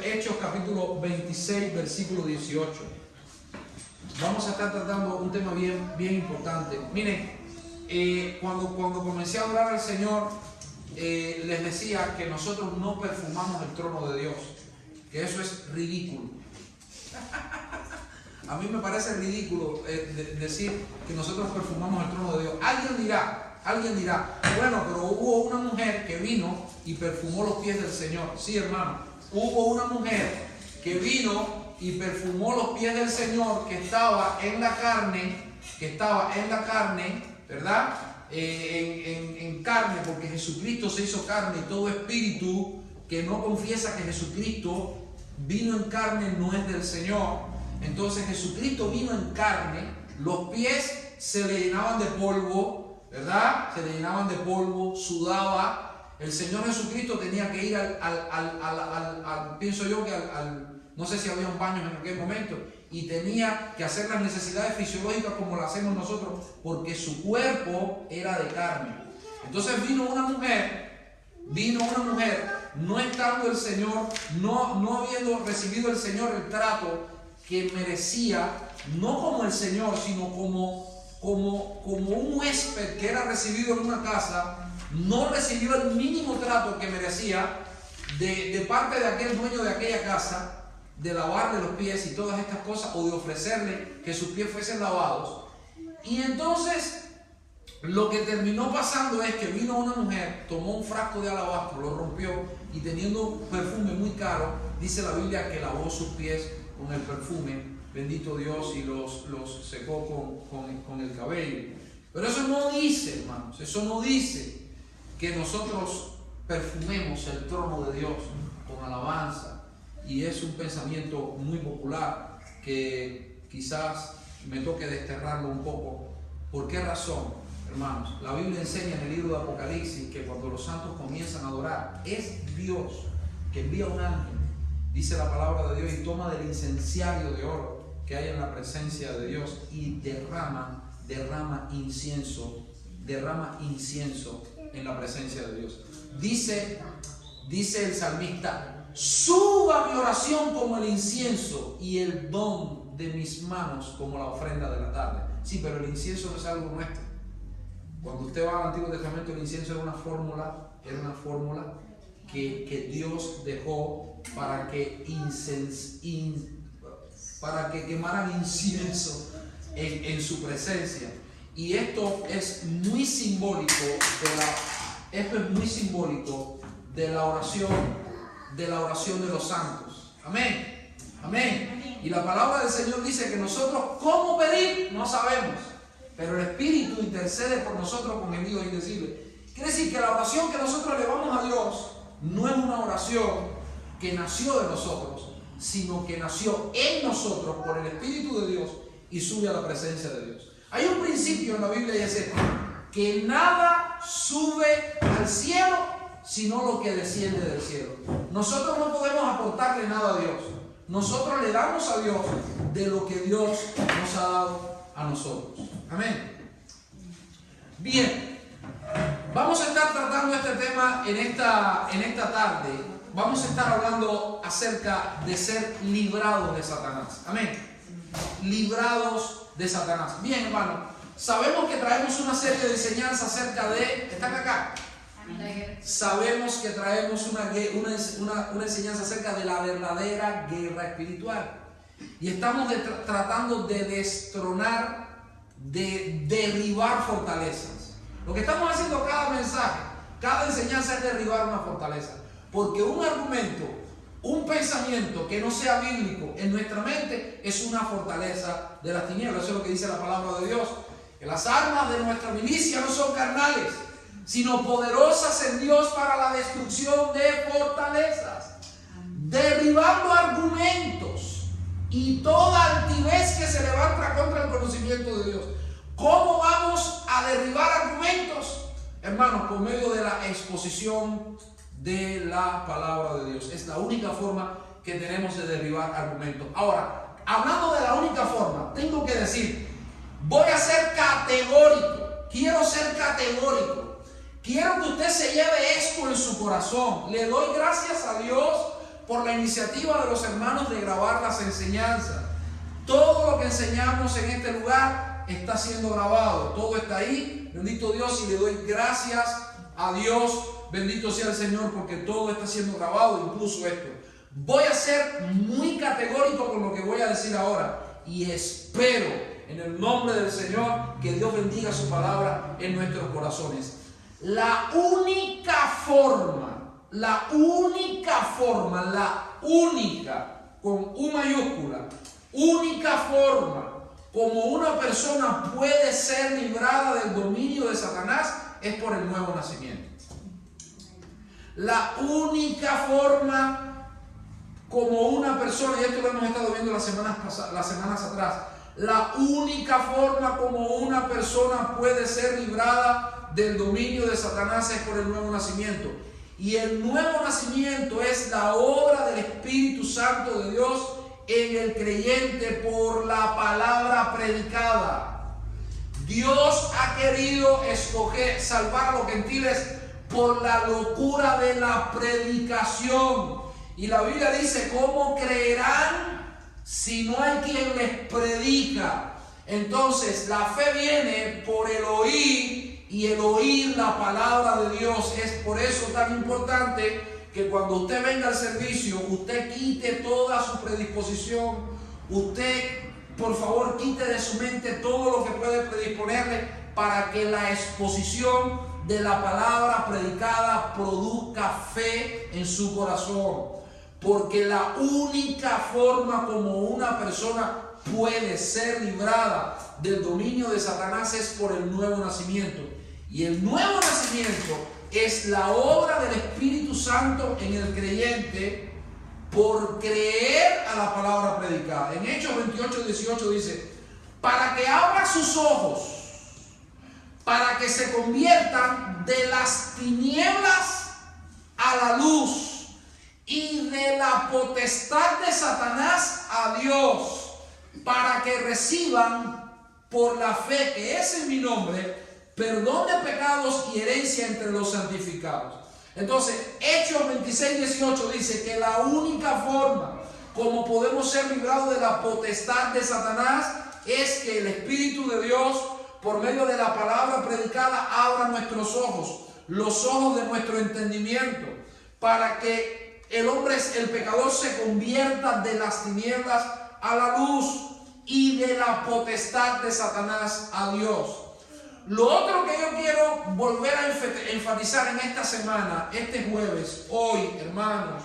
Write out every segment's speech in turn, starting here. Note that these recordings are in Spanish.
Hechos capítulo 26, versículo 18. Vamos a estar tratando un tema bien importante. Miren, cuando comencé a adorar al Señor, les decía que nosotros no perfumamos el trono de Dios, que eso es ridículo. A mí me parece ridículo decir que nosotros perfumamos el trono de Dios. Alguien dirá, bueno, pero hubo una mujer que vino y perfumó los pies del Señor. Sí, hermano, hubo una mujer que vino y perfumó los pies del Señor, que estaba en la carne, ¿verdad? En carne, porque Jesucristo se hizo carne, y todo espíritu que no confiesa que Jesucristo vino en carne no es del Señor. Entonces Jesucristo vino en carne, los pies se le llenaban de polvo, ¿verdad? Se le llenaban de polvo, sudaba. El Señor Jesucristo tenía que ir pienso yo que no sé si había un baño en aquel momento, y tenía que hacer las necesidades fisiológicas como las hacemos nosotros, porque su cuerpo era de carne. Entonces vino una mujer, no estando el Señor, no habiendo recibido el Señor el trato que merecía, no como el Señor, sino como un huésped que era recibido en una casa, no recibió el mínimo trato que merecía de parte de aquel dueño de aquella casa, de lavarle los pies y todas estas cosas, o de ofrecerle que sus pies fuesen lavados. Y entonces lo que terminó pasando es que vino una mujer, tomó un frasco de alabastro, lo rompió, y teniendo un perfume muy caro, dice la Biblia que lavó sus pies con el perfume, bendito Dios, y los secó con el cabello. Pero eso no dice, hermanos, eso no dice que nosotros perfumemos el trono de Dios con alabanza. Y es un pensamiento muy popular que quizás me toque desterrarlo un poco. ¿Por qué razón, hermanos? La Biblia enseña en el libro de Apocalipsis que cuando los santos comienzan a adorar, es Dios que envía un ángel, dice la palabra de Dios, y toma del incenciario de oro que hay en la presencia de Dios y derrama incienso en la presencia de Dios. Dice el salmista: suba mi oración como el incienso y el don de mis manos como la ofrenda de la tarde. Sí, pero el incienso no es algo nuestro. Cuando usted va al Antiguo Testamento, el incienso era una fórmula que Dios dejó para que quemaran incienso en su presencia. Y esto es muy simbólico de la oración de los santos. Amén. Amén. Y la palabra del Señor dice que nosotros cómo pedir no sabemos, pero el Espíritu intercede por nosotros con gemidos indecibles. Quiere decir que la oración que nosotros elevamos a Dios no es una oración que nació de nosotros, sino que nació en nosotros por el Espíritu de Dios y sube a la presencia de Dios. Hay un principio en la Biblia y es este: que nada sube al cielo sino lo que desciende del cielo. Nosotros no podemos aportarle nada a Dios. Nosotros le damos a Dios de lo que Dios nos ha dado a nosotros. Amén. Bien, vamos a estar tratando este tema en esta tarde. Vamos a estar hablando acerca de ser librados de Satanás. Amén. Librados de Satanás. Bien, hermano, sabemos que traemos una serie de enseñanzas acerca de... ¿Están acá? Sabemos que traemos una enseñanza acerca de la verdadera guerra espiritual. Y estamos tratando de destronar, de derribar fortalezas. Lo que estamos haciendo cada mensaje, cada enseñanza es derribar una fortaleza. Porque un argumento, un pensamiento que no sea bíblico en nuestra mente es una fortaleza de las tinieblas. Eso es lo que dice la palabra de Dios. Que las armas de nuestra milicia no son carnales, sino poderosas en Dios para la destrucción de fortalezas, derribando argumentos y toda altivez que se levanta contra el conocimiento de Dios. ¿Cómo vamos a derribar argumentos? Hermanos, por medio de la exposición de la palabra de Dios. Es la única forma que tenemos de derribar argumentos. Ahora, hablando de la única forma, tengo que decir, voy a ser categórico. Quiero ser categórico. Quiero que usted se lleve esto en su corazón. Le doy gracias a Dios por la iniciativa de los hermanos de grabar las enseñanzas. Todo lo que enseñamos en este lugar está siendo grabado. Todo está ahí. Bendito Dios, y le doy gracias a Dios. Bendito sea el Señor, porque todo está siendo grabado, incluso esto. Voy a ser muy categórico con lo que voy a decir ahora. Y espero en el nombre del Señor que Dios bendiga su palabra en nuestros corazones. La única forma, con U mayúscula, única forma como una persona puede ser librada del dominio de Satanás es por el nuevo nacimiento. La única forma como una persona, y esto lo hemos estado viendo las semanas atrás, la única forma como una persona puede ser librada del dominio de Satanás es por el nuevo nacimiento. Y el nuevo nacimiento es la obra del Espíritu Santo de Dios en el creyente por la palabra predicada. Dios ha querido salvar a los gentiles por la locura de la predicación. Y la Biblia dice, ¿cómo creerán si no hay quien les predica? Entonces, la fe viene por el oír, y el oír la palabra de Dios. Es por eso tan importante que cuando usted venga al servicio, usted quite toda su predisposición. Usted, por favor, quite de su mente todo lo que puede predisponerle para que la exposición de la palabra predicada produzca fe en su corazón. Porque la única forma como una persona puede ser librada del dominio de Satanás es por el nuevo nacimiento. Y el nuevo nacimiento es la obra del Espíritu Santo en el creyente por creer a la palabra predicada. En Hechos 28:18 dice, para que abra sus ojos, para que se conviertan de las tinieblas a la luz y de la potestad de Satanás a Dios, para que reciban por la fe que es en mi nombre perdón de pecados y herencia entre los santificados. Entonces, Hechos 26:18 dice que la única forma como podemos ser librados de la potestad de Satanás es que el Espíritu de Dios, por medio de la palabra predicada, abra nuestros ojos, los ojos de nuestro entendimiento, para que el pecador se convierta de las tinieblas a la luz y de la potestad de Satanás a Dios. Lo otro que yo quiero volver a enfatizar en esta semana, este jueves, hoy, hermanos,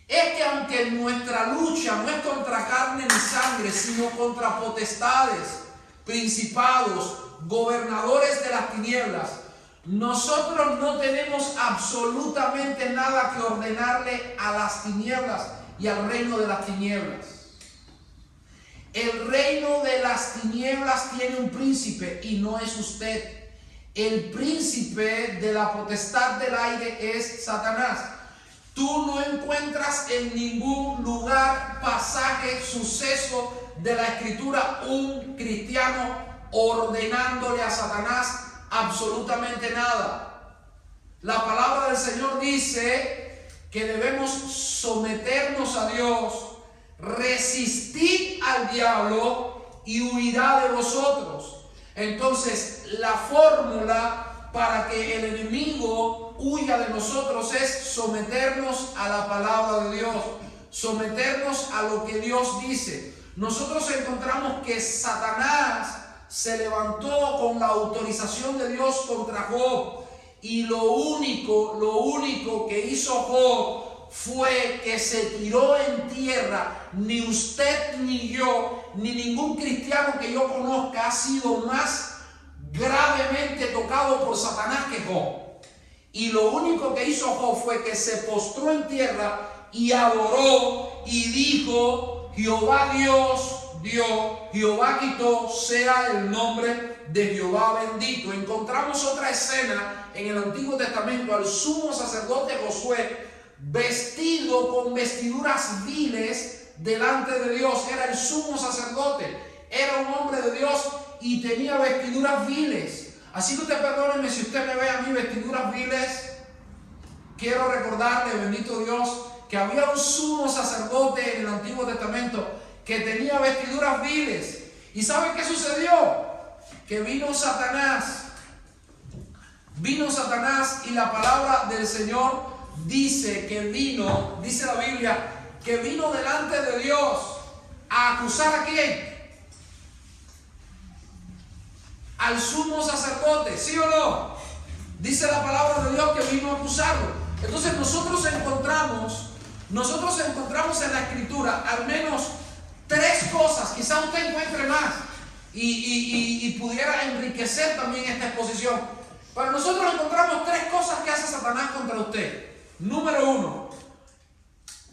es que aunque nuestra lucha no es contra carne ni sangre, sino contra potestades, principados, gobernadores de las tinieblas, nosotros no tenemos absolutamente nada que ordenarle a las tinieblas y al reino de las tinieblas. El reino de las tinieblas tiene un príncipe y no es usted. El príncipe de la potestad del aire es Satanás. Tú no encuentras en ningún lugar, pasaje, suceso de la Escritura un cristiano ordenándole a Satanás absolutamente nada. La palabra del Señor dice que debemos someternos a Dios, resistid al diablo y huirá de vosotros. Entonces, la fórmula para que el enemigo huya de nosotros es someternos a la palabra de Dios, someternos a lo que Dios dice. Nosotros encontramos que Satanás se levantó con la autorización de Dios contra Job, y lo único que hizo Job fue que se tiró en tierra. Ni usted ni yo, ni ningún cristiano que yo conozca ha sido más gravemente tocado por Satanás que Job. Y lo único que hizo Job fue que se postró en tierra y adoró y dijo: Jehová Dios dio, Jehová quitó, sea el nombre de Jehová bendito. Encontramos otra escena en el Antiguo Testamento al sumo sacerdote Josué vestido con vestiduras viles delante de Dios. Era el sumo sacerdote, era un hombre de Dios y tenía vestiduras viles. Así que usted perdóneme si usted me ve a mí vestiduras viles, quiero recordarle, bendito Dios, que había un sumo sacerdote en el Antiguo Testamento que tenía vestiduras viles. ¿Y sabe qué sucedió? Que vino Satanás. Vino Satanás y la palabra del Señor dice que vino, dice la Biblia, que vino delante de Dios a acusar ¿a quién? Al sumo sacerdote, ¿sí o no? Dice la palabra de Dios que vino a acusarlo. Entonces nosotros encontramos en la Escritura al menos 3 cosas, quizás usted encuentre más y pudiera enriquecer también esta exposición. Pero nosotros encontramos 3 cosas que hace Satanás contra usted. Número 1,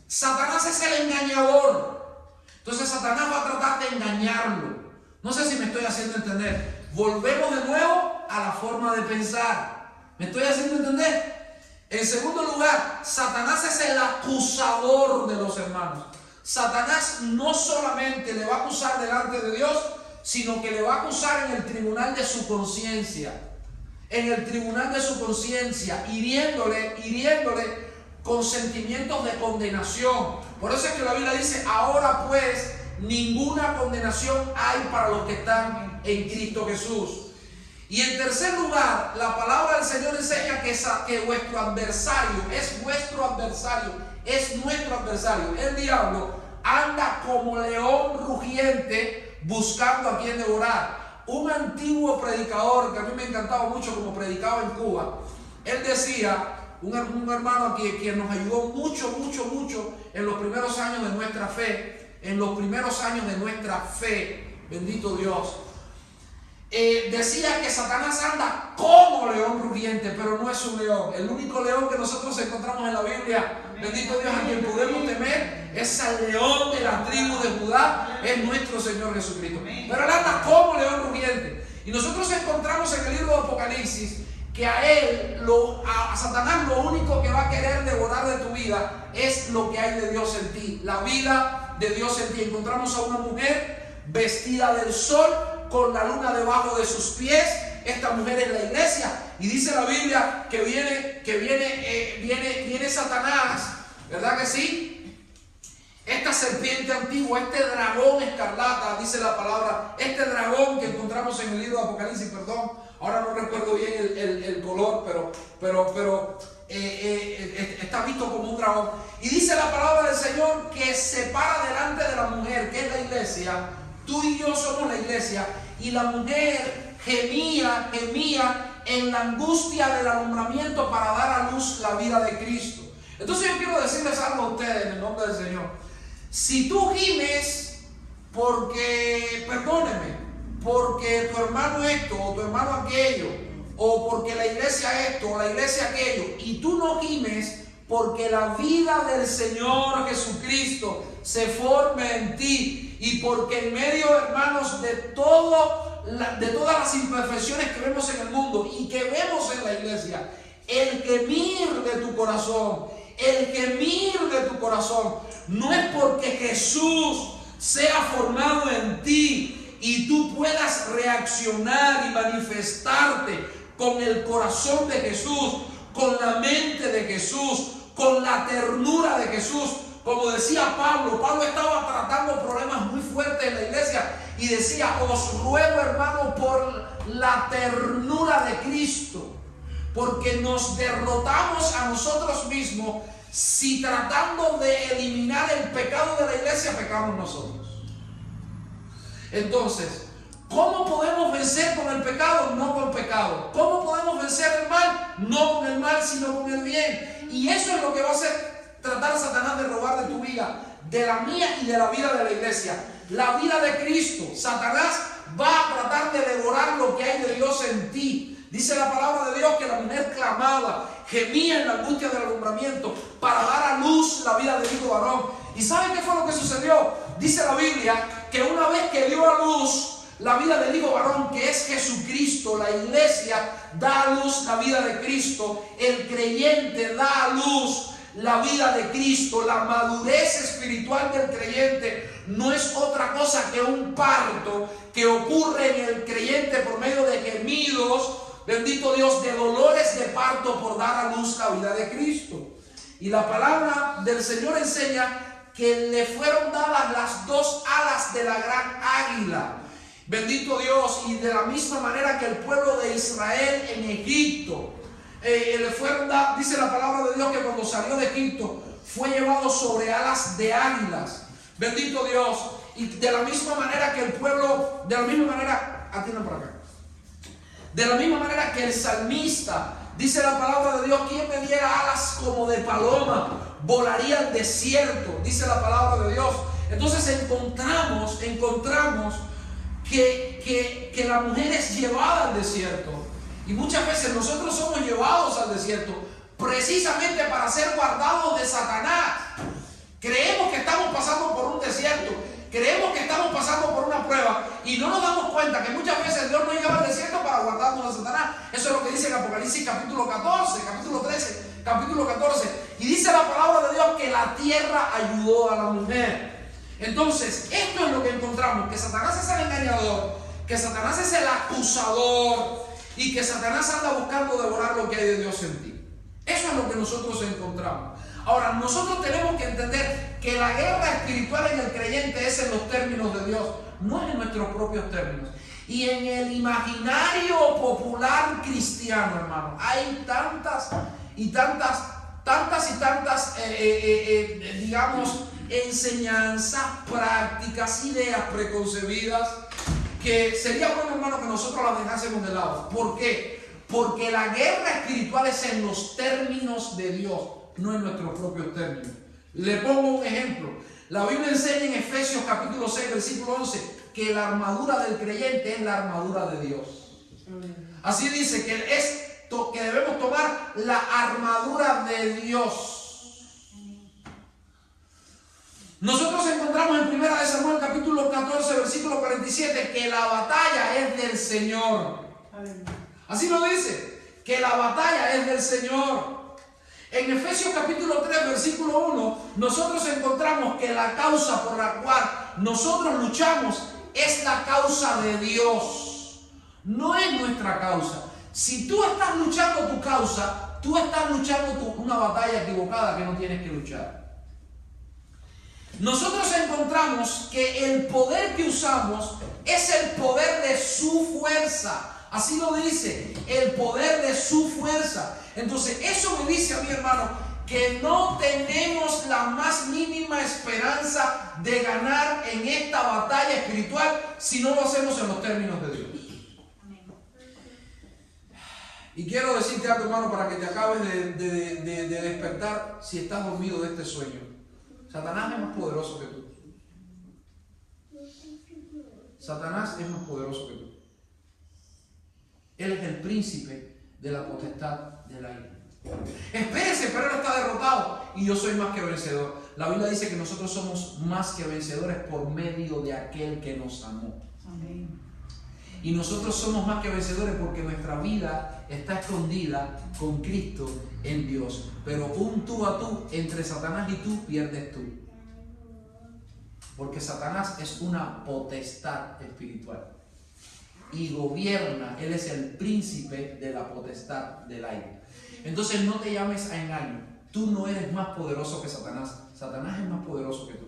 Satanás es el engañador. Entonces Satanás va a tratar de engañarlo. No sé si me estoy haciendo entender. Volvemos de nuevo a la forma de pensar. ¿Me estoy haciendo entender? En segundo lugar, Satanás es el acusador de los hermanos. Satanás no solamente le va a acusar delante de Dios, sino que le va a acusar en el tribunal de su conciencia. En el tribunal de su conciencia, hiriéndole con sentimientos de condenación. Por eso es que la Biblia dice: ahora pues ninguna condenación hay para los que están en Cristo Jesús. Y en tercer lugar, la palabra del Señor enseña que vuestro adversario es vuestro adversario, es nuestro adversario. El diablo anda como león rugiente buscando a quien devorar. Un antiguo predicador que a mí me encantaba mucho como predicaba en Cuba, él decía, un hermano aquí quien nos ayudó mucho en los primeros años de nuestra fe, bendito Dios, decía que Satanás anda como león rugiente, pero no es un león. El único león que nosotros encontramos en la Biblia, bendito Dios, a quien podemos temer, es al león de la tribu de Judá, es nuestro Señor Jesucristo. Pero él anda como león rugiente. Y nosotros encontramos en el libro de Apocalipsis que a Satanás lo único que va a querer devorar de tu vida es lo que hay de Dios en ti, la vida de Dios en ti. Encontramos a una mujer vestida del sol, con la luna debajo de sus pies. Esta mujer es la iglesia, y dice la Biblia que viene Satanás, ¿verdad que sí? Esta serpiente antigua, este dragón escarlata, dice la palabra, este dragón que encontramos en el libro de Apocalipsis, perdón, ahora no recuerdo bien el color, pero está visto como un dragón. Y dice la palabra del Señor que se para delante de la mujer, que es la iglesia. Tú y yo somos la iglesia, y la mujer gemía en la angustia del alumbramiento para dar a luz la vida de Cristo. Entonces yo quiero decirles algo a ustedes en el nombre del Señor. Si tú gimes porque, perdóneme, porque tu hermano esto o tu hermano aquello, o porque la iglesia esto o la iglesia aquello, y tú no gimes porque la vida del Señor Jesucristo se forme en ti, y porque en medio, hermanos, de todas las imperfecciones que vemos en el mundo y que vemos en la iglesia, el gemir de tu corazón no es porque Jesús sea formado en ti y tú puedas reaccionar y manifestarte con el corazón de Jesús, con la mente de Jesús, con la ternura de Jesús. Como decía Pablo estaba tratando problemas muy fuertes en la iglesia y decía: os ruego, hermano, por la ternura de Cristo, porque nos derrotamos a nosotros mismos si tratando de eliminar el pecado de la iglesia pecamos nosotros. Entonces, ¿cómo podemos vencer con el pecado? No con pecado. ¿Cómo podemos vencer el mal? No con el mal, sino con el bien. Y eso es lo que va a hacer tratar a Satanás de robar de tu vida, de la mía y de la vida de la iglesia. La vida de Cristo. Satanás va a tratar de devorar lo que hay de Dios en ti. Dice la palabra de Dios que la mujer clamaba, gemía en la angustia del alumbramiento para dar a luz la vida del hijo varón. ¿Y saben qué fue lo que sucedió? Dice la Biblia que una vez que dio a luz la vida del hijo varón, que es Jesucristo, la iglesia da a luz la vida de Cristo, el creyente da a luz la vida de Cristo. La madurez espiritual del creyente no es otra cosa que un parto que ocurre en el creyente por medio de gemidos, bendito Dios, de dolores de parto por dar a luz la vida de Cristo. Y la palabra del Señor enseña que le fueron dadas las dos alas de la gran águila. Bendito Dios, y de la misma manera que el pueblo de Israel en Egipto, le fueron dadas, dice la palabra de Dios, que cuando salió de Egipto fue llevado sobre alas de águilas. Bendito Dios. Y de la misma manera que el pueblo, de la misma manera, atiendan por acá. De la misma manera que el salmista, dice la palabra de Dios, quien me diera alas como de paloma, volaría al desierto, dice la palabra de Dios. Entonces encontramos que la mujer es llevada al desierto. Y muchas veces nosotros somos llevados al desierto precisamente para ser guardados de Satanás. Creemos que estamos pasando por un desierto, creemos que estamos pasando por una prueba y no nos damos cuenta que muchas veces Dios nos lleva al desierto para guardarnos de Satanás. Eso es lo que dice en Apocalipsis capítulo 14, capítulo 13, capítulo 14. Y dice la palabra de Dios que la tierra ayudó a la mujer. Entonces, esto es lo que encontramos, que Satanás es el engañador, que Satanás es el acusador y que Satanás anda buscando devorar lo que hay de Dios en ti. Eso es lo que nosotros encontramos. Ahora, nosotros tenemos que entender que la guerra espiritual en el creyente es en los términos de Dios, no es en nuestros propios términos. Y en el imaginario popular cristiano, hermano, hay tantas digamos, enseñanzas, prácticas, ideas preconcebidas, que sería bueno, hermano, que nosotros las dejásemos de lado. ¿Por qué? Porque la guerra espiritual es en los términos de Dios, no en nuestros propios términos. Le pongo un ejemplo. La Biblia enseña en Efesios capítulo 6, versículo 11, que la armadura del creyente es la armadura de Dios. Así dice que debemos tomar la armadura de Dios. Nosotros encontramos en 1 Samuel capítulo 14, versículo 47, que la batalla es del Señor. Así lo dice, que la batalla es del Señor. En Efesios capítulo 3, versículo 1, nosotros encontramos que la causa por la cual nosotros luchamos es la causa de Dios, no es nuestra causa. Si tú estás luchando tu causa, tú estás luchando una batalla equivocada que no tienes que luchar. Nosotros encontramos que el poder que usamos es el poder de su fuerza. Así lo dice, el poder de su fuerza. Entonces eso me dice a mi hermano que no tenemos la más mínima esperanza de ganar en esta batalla espiritual si no lo hacemos en los términos de Dios. Y quiero decirte algo, hermano, para que te acabes de despertar si estás dormido de este sueño. Satanás es más poderoso que tú. Satanás es más poderoso que tú. Él es el príncipe de la potestad del aire. Espérese, pero él está derrotado y yo soy más que vencedor. La Biblia dice que nosotros somos más que vencedores por medio de aquel que nos amó. Amén. Y nosotros somos más que vencedores porque nuestra vida está escondida con Cristo en Dios. Pero un tú a tú entre Satanás y tú pierdes tú. Porque Satanás es una potestad espiritual. Y gobierna, él es el príncipe de la potestad del aire. Entonces no te llames a engaño. Tú no eres más poderoso que Satanás. Satanás es más poderoso que tú.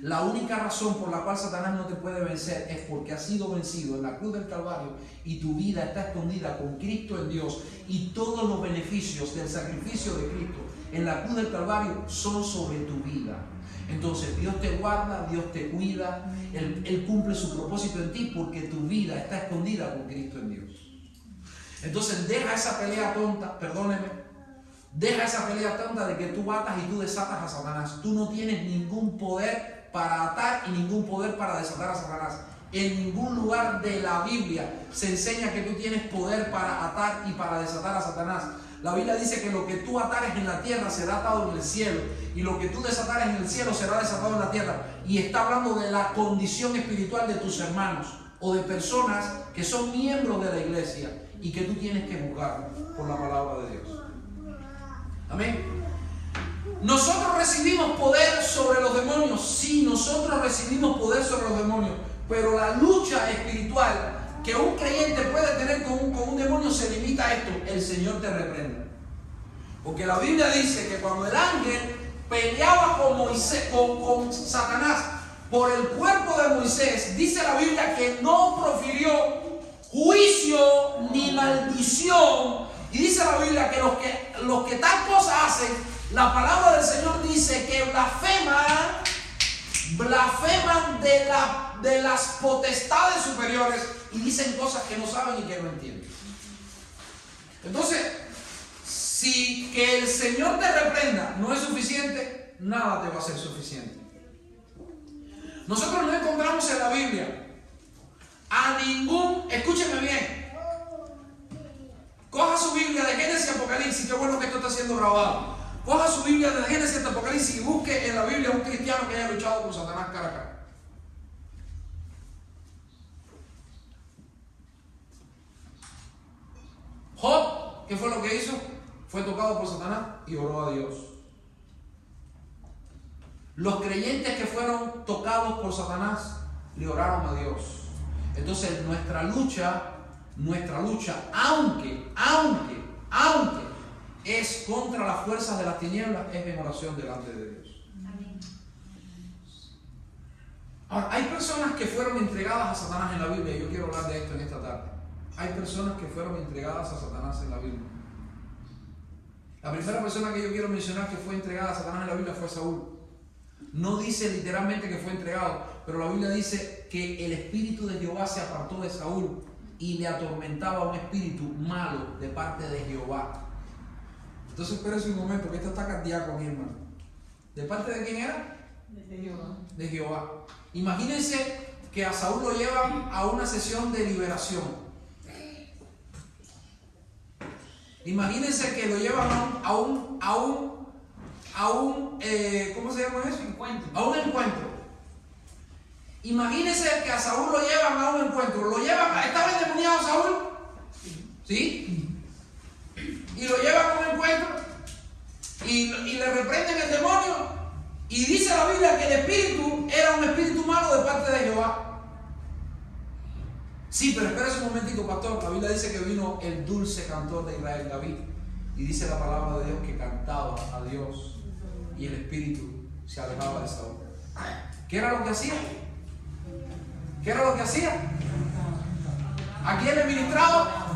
La única razón por la cual Satanás no te puede vencer es porque has sido vencido en la cruz del Calvario y tu vida está escondida con Cristo en Dios y todos los beneficios del sacrificio de Cristo en la cruz del Calvario son sobre tu vida. Entonces Dios te guarda, Dios te cuida, Él cumple su propósito en ti porque tu vida está escondida con Cristo en Dios. Entonces deja esa pelea tonta, perdóneme, deja esa pelea tonta de que tú atas y tú desatas a Satanás. Tú no tienes ningún poder para atar y ningún poder para desatar a Satanás. En ningún lugar de la Biblia se enseña que tú tienes poder para atar y para desatar a Satanás. La Biblia dice que lo que tú atares en la tierra será atado en el cielo y lo que tú desatares en el cielo será desatado en la tierra. Y está hablando de la condición espiritual de tus hermanos o de personas que son miembros de la iglesia y que tú tienes que juzgar por la palabra de Dios. Amén. Nosotros recibimos poder sobre los demonios. Sí, nosotros recibimos poder sobre los demonios, pero la lucha espiritual que un creyente puede tener con un demonio se limita a esto: el Señor te reprenda. Porque la Biblia dice que cuando el ángel peleaba con Satanás por el cuerpo de Moisés, dice la Biblia que no profirió juicio ni maldición. Y dice la Biblia que los que tal cosa hacen, la palabra del Señor dice que blasfeman de las potestades superiores y dicen cosas que no saben y que no entienden. Entonces, si que el Señor te reprenda no es suficiente, nada te va a ser suficiente. Nosotros no encontramos en la Biblia a ningún, escúcheme bien, coja su Biblia de Génesis y Apocalipsis, qué bueno que esto está siendo grabado. Coja su Biblia de Génesis y Apocalipsis y busque en la Biblia un cristiano que haya luchado con Satanás cara a cara. Job, ¿qué fue lo que hizo? Fue tocado por Satanás y oró a Dios. Los creyentes que fueron tocados por Satanás le oraron a Dios. Entonces nuestra lucha, aunque es contra las fuerzas de las tinieblas, es en oración delante de Dios. Amén. Ahora, hay personas que fueron entregadas a Satanás en la Biblia, y yo quiero hablar de esto en esta tarde. Hay personas que fueron entregadas a Satanás en la Biblia. La primera persona que yo quiero mencionar que fue entregada a Satanás en la Biblia fue Saúl. No dice literalmente que fue entregado, pero la Biblia dice que el espíritu de Jehová se apartó de Saúl y le atormentaba un espíritu malo de parte de Jehová. Entonces espérese un momento, que esto está cardíaco, mi hermano. ¿De parte de quién era? De Jehová. De Jehová. Imagínense que a Saúl lo llevan a una sesión de liberación. Imagínense que lo llevan a un ¿cómo se llama eso? Encuentro. A un encuentro. Imagínense que a Saúl lo llevan a un encuentro. ¿Estaba endemoniado Saúl? ¿Sí? Y lo llevan a un encuentro y le reprenden el demonio. Y dice la Biblia que el espíritu era un espíritu malo de parte de Jehová. Sí, pero espérese un momentico, pastor. La Biblia dice que vino el dulce cantor de Israel, David. Y dice la palabra de Dios que cantaba a Dios y el espíritu se alejaba de Saúl. ¿Qué era lo que hacía? ¿Qué era lo que hacía? ¿A quién le ministraba?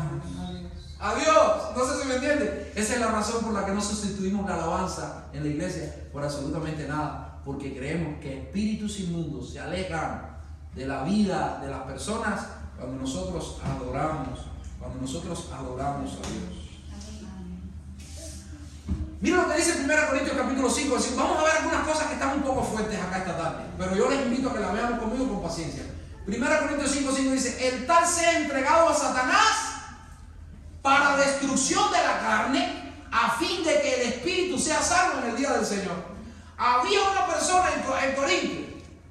A Dios. No sé si me entiende. Esa es la razón por la que no sustituimos la alabanza en la iglesia por absolutamente nada. Porque creemos que espíritus inmundos se alejan de la vida de las personas cuando nosotros adoramos a Dios. Mira lo que dice 1 Corintios capítulo 5. Vamos a ver algunas cosas que están un poco fuertes acá esta tarde, pero yo les invito a que las veamos conmigo con paciencia. 1 Corintios 5:5 dice: el tal sea entregado a Satanás para destrucción de la carne, a fin de que el espíritu sea salvo en el día del Señor. Había una persona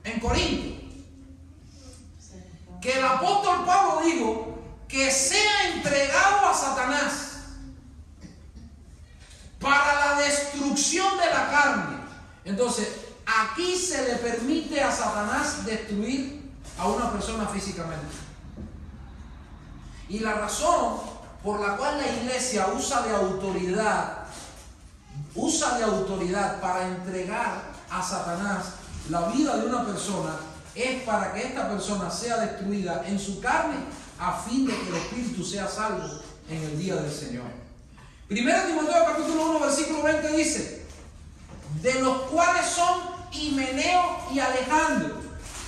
en Corinto, que el apóstol Pablo dijo que sea entregado a Satanás para la destrucción de la carne. Entonces, aquí se le permite a Satanás destruir a una persona físicamente. Y la razón por la cual la iglesia usa de autoridad para entregar a Satanás la vida de una persona es para que esta persona sea destruida en su carne, a fin de que el espíritu sea salvo en el día del Señor. 1 Timoteo capítulo 1 versículo 20 dice: de los cuales son Himeneo y Alejandro.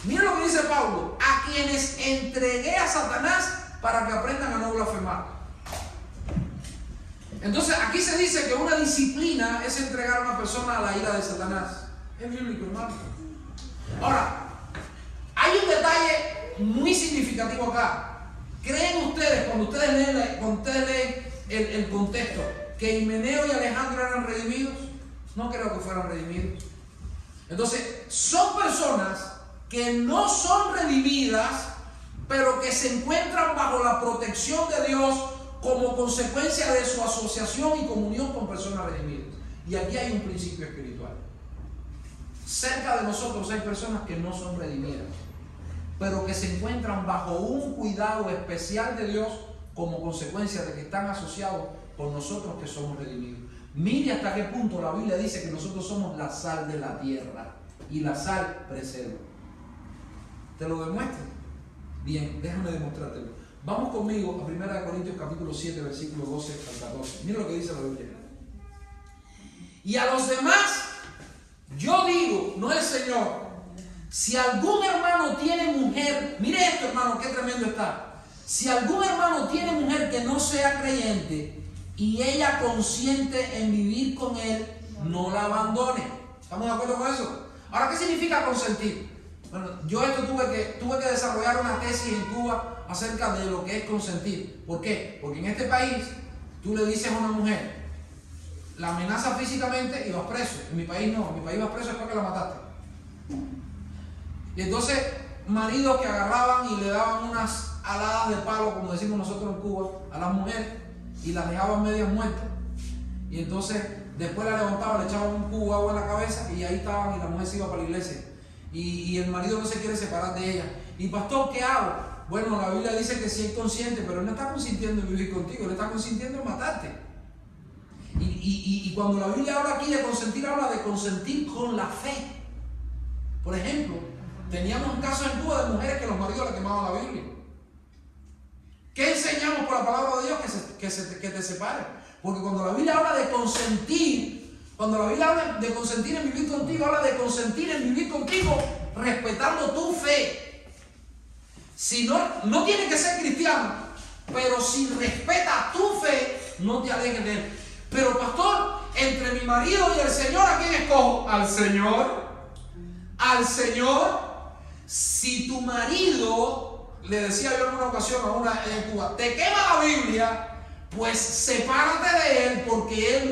Mira lo que dice Pablo: a quienes entregué a Satanás para que aprendan a no blasfemar. Entonces aquí se dice que una disciplina es entregar a una persona a la ira de Satanás. Es bíblico, hermano. Ahora, hay un detalle muy significativo acá. ¿Creen ustedes, cuando ustedes leen el contexto, que Himeneo y Alejandro eran redimidos? No creo que fueran redimidos. Entonces, son personas que no son redimidas, pero que se encuentran bajo la protección de Dios como consecuencia de su asociación y comunión con personas redimidas. Y aquí hay un principio espiritual. Cerca de nosotros hay personas que no son redimidas, pero que se encuentran bajo un cuidado especial de Dios como consecuencia de que están asociados con nosotros que somos redimidos. Mire hasta qué punto la Biblia dice que nosotros somos la sal de la tierra y la sal preserva. ¿Te lo demuestro? Bien, déjame demostrártelo. Vamos conmigo a 1 Corintios capítulo 7, versículo 12 al 14. Mira lo que dice la Biblia. Y a los demás, yo digo, no el Señor, si algún hermano tiene mujer, mire esto hermano, qué tremendo está. Si algún hermano tiene mujer que no sea creyente y ella consiente en vivir con él, no la abandone. ¿Estamos de acuerdo con eso? Ahora, ¿qué significa consentir? Bueno, yo tuve que desarrollar una tesis en Cuba acerca de lo que es consentir. ¿Por qué? Porque en este país tú le dices a una mujer, la amenaza físicamente y vas preso. En mi país no, en mi país vas preso es porque la mataste. Y entonces maridos que agarraban y le daban unas aladas de palo, como decimos nosotros en Cuba, a las mujeres y las dejaban medias muertas. Y entonces después la levantaban, le echaban un cubo de agua en la cabeza y ahí estaban y la mujer se iba para la iglesia. Y el marido no se quiere separar de ella. Y pastor, ¿qué hago? Bueno, la Biblia dice que sí es consciente, pero él no está consintiendo en vivir contigo, él está consintiendo en matarte. Y cuando la Biblia habla aquí de consentir, habla de consentir con la fe. Por ejemplo, teníamos un caso en Cuba de mujeres que los maridos le quemaban la Biblia. ¿Qué enseñamos por la palabra de Dios? Que te separen. Porque cuando la Biblia habla de consentir, cuando la Biblia habla de consentir en vivir contigo, habla de consentir en vivir contigo respetando tu fe. Si no tiene que ser cristiano, pero si respeta tu fe, no te alejes de él. Pero pastor, entre mi marido y el Señor, ¿a quién escojo? Al Señor. Al Señor. Si tu marido, le decía yo en una ocasión a una en Cuba, te quema la Biblia, pues sepárate de él, porque él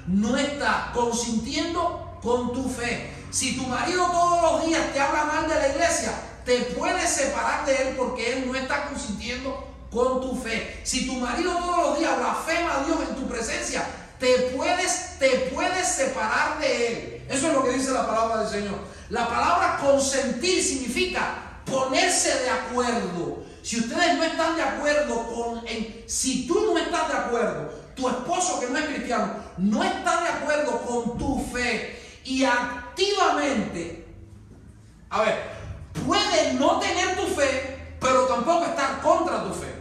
no está consintiendo con tu fe. Si tu marido todos los días te habla mal de la iglesia, te puedes separar de él porque él no está consintiendo con tu fe. Si tu marido todos los días blasfema a Dios en tu presencia, te puedes separar de él. Eso es lo que dice la palabra del Señor. La palabra consentir significa ponerse de acuerdo. Si ustedes no están de acuerdo si tú no estás de acuerdo, tu esposo que no es cristiano no está de acuerdo con tu fe y activamente, puede no tener tu fe, pero tampoco estar contra tu fe.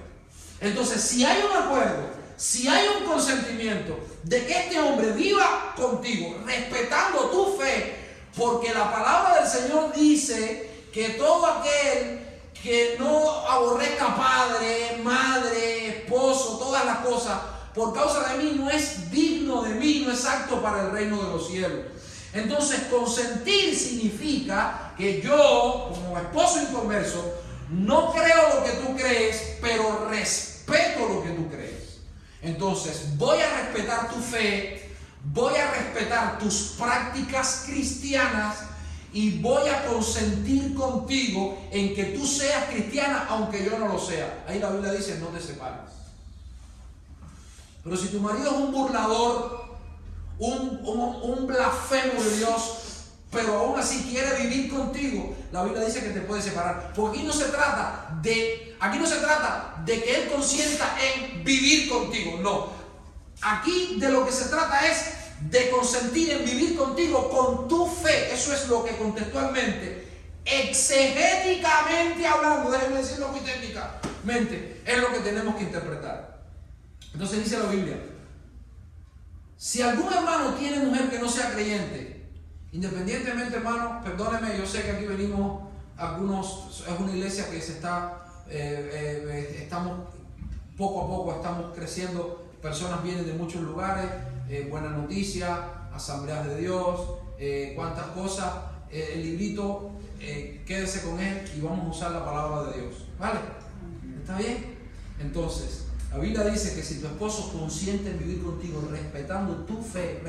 Entonces, si hay un acuerdo, si hay un consentimiento de que este hombre viva contigo, respetando tu fe, porque la palabra del Señor dice que todo aquel que no aborrezca padre, madre, esposo, todas las cosas, por causa de mí no es digno de mí, no es apto para el reino de los cielos. Entonces, consentir significa que yo, como esposo inconverso, no creo lo que tú crees, pero respeto lo que tú crees. Entonces, voy a respetar tu fe, voy a respetar tus prácticas cristianas y voy a consentir contigo en que tú seas cristiana, aunque yo no lo sea. Ahí la Biblia dice, no te separes. Pero si tu marido es un burlador, un blasfemo de Dios, pero aún así quiere vivir contigo, la Biblia dice que te puede separar. Porque aquí no se trata de que él consienta en vivir contigo, no. Aquí de lo que se trata es de consentir en vivir contigo con tu fe. Eso es lo que contextualmente, exegéticamente hablando, déjenme decirlo muy técnicamente, es lo que tenemos que interpretar. Entonces dice la Biblia, si algún hermano tiene mujer que no sea creyente, independientemente, hermano, perdóneme, yo sé que aquí venimos algunos, es una iglesia que estamos poco a poco, estamos creciendo, personas vienen de muchos lugares, buena noticia, asambleas de Dios, cuántas cosas, el librito, quédese con él y vamos a usar la palabra de Dios, ¿vale? ¿Está bien? Entonces, la Biblia dice que si tu esposo consiente en vivir contigo, respetando tu fe,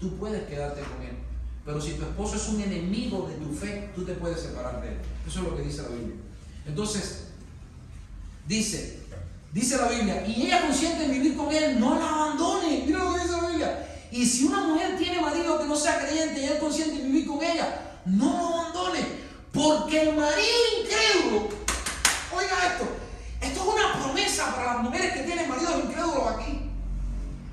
tú puedes quedarte con él. Pero si tu esposo es un enemigo de tu fe, tú te puedes separar de él. Eso es lo que dice la Biblia. Entonces, dice la Biblia, y ella consiente en vivir con él, no la abandone. Mira lo que dice la Biblia. Y si una mujer tiene marido que no sea creyente y él consiente en vivir con ella, no lo abandone. Porque el marido promesa para las mujeres que tienen maridos incrédulos aquí.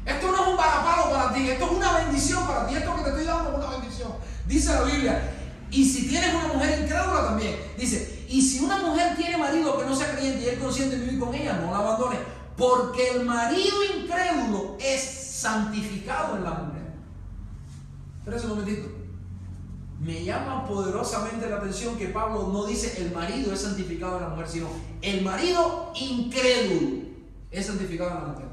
Esto no es un varapalo para ti, esto es una bendición para ti. Esto que te estoy dando es una bendición. Dice la Biblia, y si tienes una mujer incrédula también, dice, y si una mujer tiene marido que no sea creyente y él consiente en vivir con ella, no la abandone, porque el marido incrédulo es santificado en la mujer. Espera un momentito. Me llama poderosamente la atención que Pablo no dice el marido es santificado en la mujer, sino el marido incrédulo es santificado en la mujer.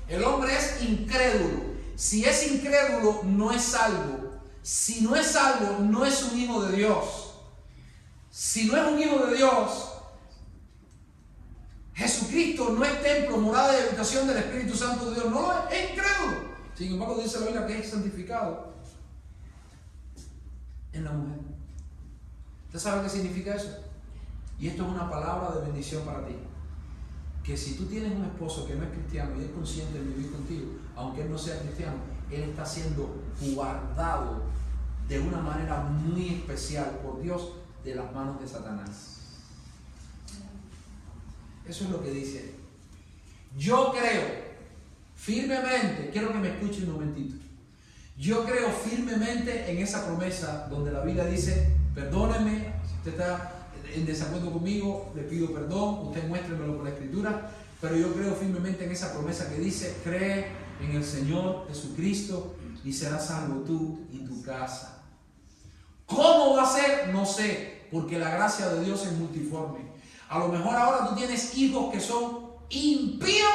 El hombre es incrédulo. Si es incrédulo, no es salvo. Si no es salvo, no es un hijo de Dios. Si no es un hijo de Dios, Jesucristo no es templo, morada y habitación del Espíritu Santo de Dios. No lo es incrédulo. Sin embargo, dice la Biblia que es santificado en la mujer. ¿Usted sabe qué significa eso? Y esto es una palabra de bendición para ti. Que si tú tienes un esposo que no es cristiano y es consciente de vivir contigo, aunque él no sea cristiano, él está siendo guardado de una manera muy especial por Dios de las manos de Satanás. Eso es lo que dice. Yo creo firmemente, quiero que me escuche un momentito. Yo creo firmemente en esa promesa donde la Biblia dice, perdóneme, si usted está en desacuerdo conmigo, le pido perdón, usted muéstremelo por la Escritura, pero yo creo firmemente en esa promesa que dice, cree en el Señor Jesucristo y serás salvo tú y tu casa. ¿Cómo va a ser? No sé, porque la gracia de Dios es multiforme. A lo mejor ahora tú tienes hijos que son impíos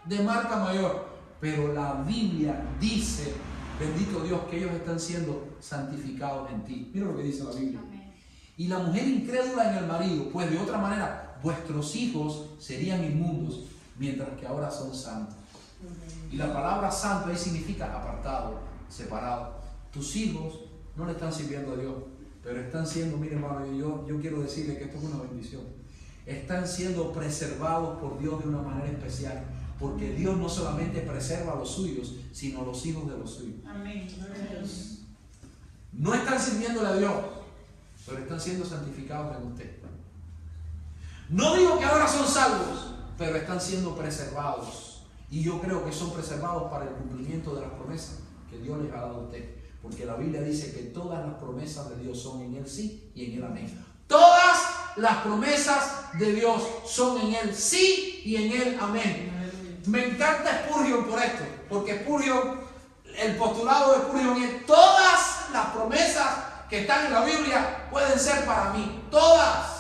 de marca mayor, pero la Biblia dice, bendito Dios, que ellos están siendo santificados en ti. Mira lo que dice la Biblia. Y la mujer incrédula en el marido, pues de otra manera vuestros hijos serían inmundos, mientras que ahora son santos. Y la palabra santo ahí significa apartado, separado. Tus hijos no le están sirviendo a Dios, pero están siendo, mire hermano, yo quiero decirle que esto es una bendición. Están siendo preservados por Dios de una manera especial, porque Dios no solamente preserva a los suyos, sino a los hijos de los suyos. Amén. No están sirviéndole a Dios, pero están siendo santificados en usted. No digo que ahora son salvos, pero están siendo preservados. Y yo creo que son preservados para el cumplimiento de las promesas que Dios les ha dado a usted. Porque la Biblia dice que todas las promesas de Dios son en el sí y en el amén. Todas las promesas de Dios son en el sí y en el amén. Me encanta Spurgeon por esto, porque Spurgeon, el postulado de Spurgeon es todas las promesas que están en la Biblia pueden ser para mí. Todas.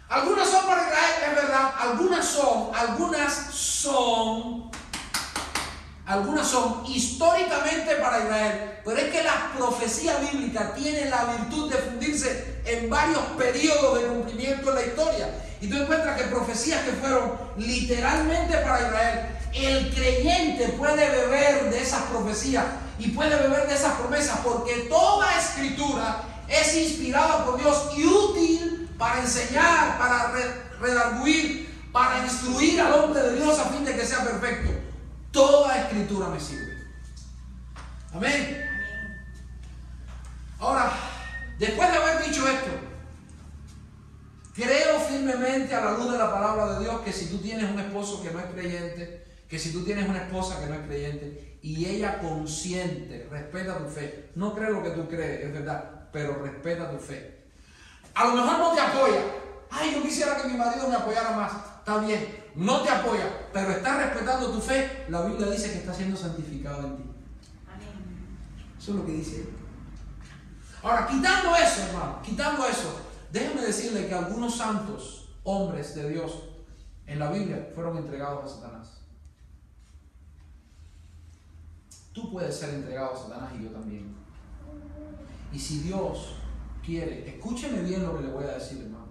Algunas son para Israel, es verdad. Algunas son históricamente para Israel. Pero es que la profecía bíblica tiene la virtud de fundirse en varios periodos de cumplimiento en la historia. Y tú encuentras que profecías que fueron literalmente para Israel, el creyente puede beber de esas profecías y puede beber de esas promesas, porque toda escritura es inspirada por Dios y útil para enseñar, para redarguir, para instruir al hombre de Dios a fin de que sea perfecto. Toda escritura me sirve. Amén. Ahora, después de haber dicho esto, creo firmemente a la luz de la palabra de Dios que si tú tienes un esposo que no es creyente, que si tú tienes una esposa que no es creyente y ella consiente, respeta tu fe, no cree lo que tú crees, es verdad, pero respeta tu fe. A lo mejor no te apoya. Ay, yo quisiera que mi marido me apoyara más. Está bien, no te apoya, pero está respetando tu fe. La Biblia dice que está siendo santificado en ti. Eso es lo que dice. Ahora, quitando eso, hermano, quitando eso, déjenme decirle que algunos santos, hombres de Dios, en la Biblia fueron entregados a Satanás. Tú puedes ser entregado a Satanás y yo también. Y si Dios quiere, escúcheme bien lo que le voy a decir, hermano.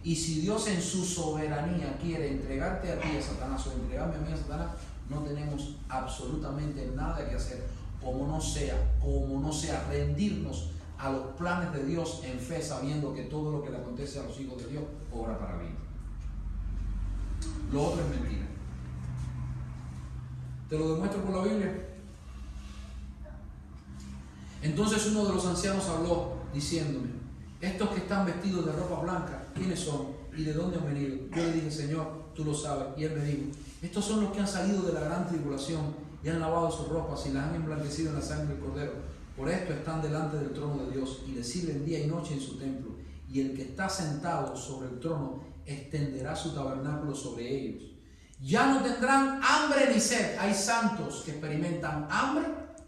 Y si Dios en su soberanía quiere entregarte a ti a Satanás o entregarme a mí a Satanás, no tenemos absolutamente nada que hacer, como no sea rendirnos a los planes de Dios en fe, sabiendo que todo lo que le acontece a los hijos de Dios obra para bien. Lo otro es mentira. Te lo demuestro por la Biblia. Entonces uno de los ancianos habló diciéndome: estos que están vestidos de ropa blanca ¿quiénes son y de dónde han venido? Yo le dije, Señor, tú lo sabes. Y él me dijo, estos son los que han salido de la gran tribulación y han lavado sus ropas y las han emblanquecido en la sangre del Cordero. Por esto están delante del trono de Dios y le sirven día y noche en su templo. Y el que está sentado sobre el trono extenderá su tabernáculo sobre ellos. Ya no tendrán hambre ni sed. Hay santos que experimentan hambre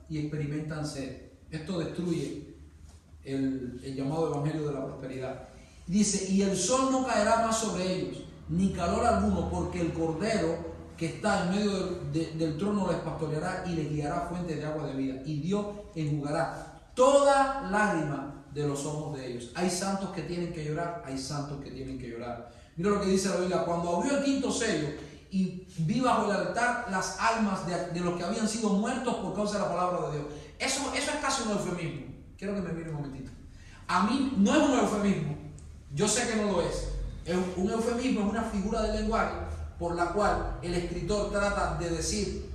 y experimentan sed. Esto destruye el llamado evangelio de la prosperidad. Dice, y el sol no caerá más sobre ellos, ni calor alguno, porque el Cordero que está en medio del trono les pastoreará y les guiará fuentes de agua de vida. Y Dios enjugará toda lágrima de los ojos de ellos. Hay santos que tienen que llorar, hay santos que tienen que llorar. Mira lo que dice la Biblia, cuando abrió el quinto sello y vi bajo el altar las almas de los que habían sido muertos por causa de la palabra de Dios. Eso es casi un eufemismo. Quiero que me mire un momentito. A mí no es un eufemismo. Yo sé que no lo es. Un eufemismo es una figura del lenguaje por la cual el escritor trata de decir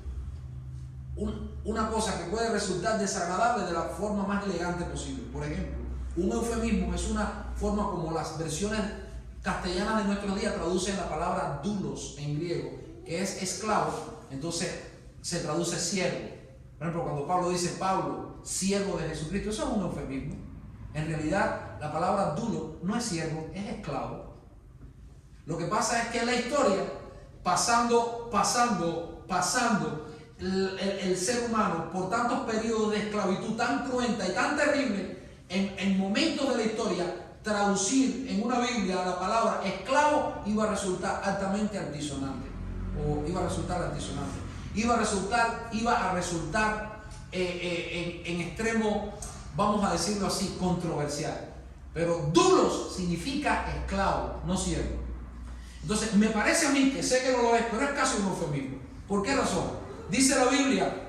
una cosa que puede resultar desagradable de la forma más elegante posible. Por ejemplo, un eufemismo es una forma como las versiones castellanas de nuestros días traducen la palabra doulos en griego, que es esclavo, entonces se traduce siervo. Por ejemplo, cuando Pablo dice Pablo, siervo de Jesucristo, eso es un eufemismo. En realidad, la palabra doulo no es siervo, es esclavo. Lo que pasa es que en la historia, pasando el ser humano por tantos periodos de esclavitud tan cruenta y tan terrible, en momentos de la historia, traducir en una Biblia la palabra esclavo iba a resultar altamente altisonante. Iba a resultar en extremo, vamos a decirlo así, controversial. Pero doulos significa esclavo, no siervo. Entonces, me parece a mí, que sé que no lo es, pero es casi un eufemismo. ¿Por qué razón? Dice la Biblia,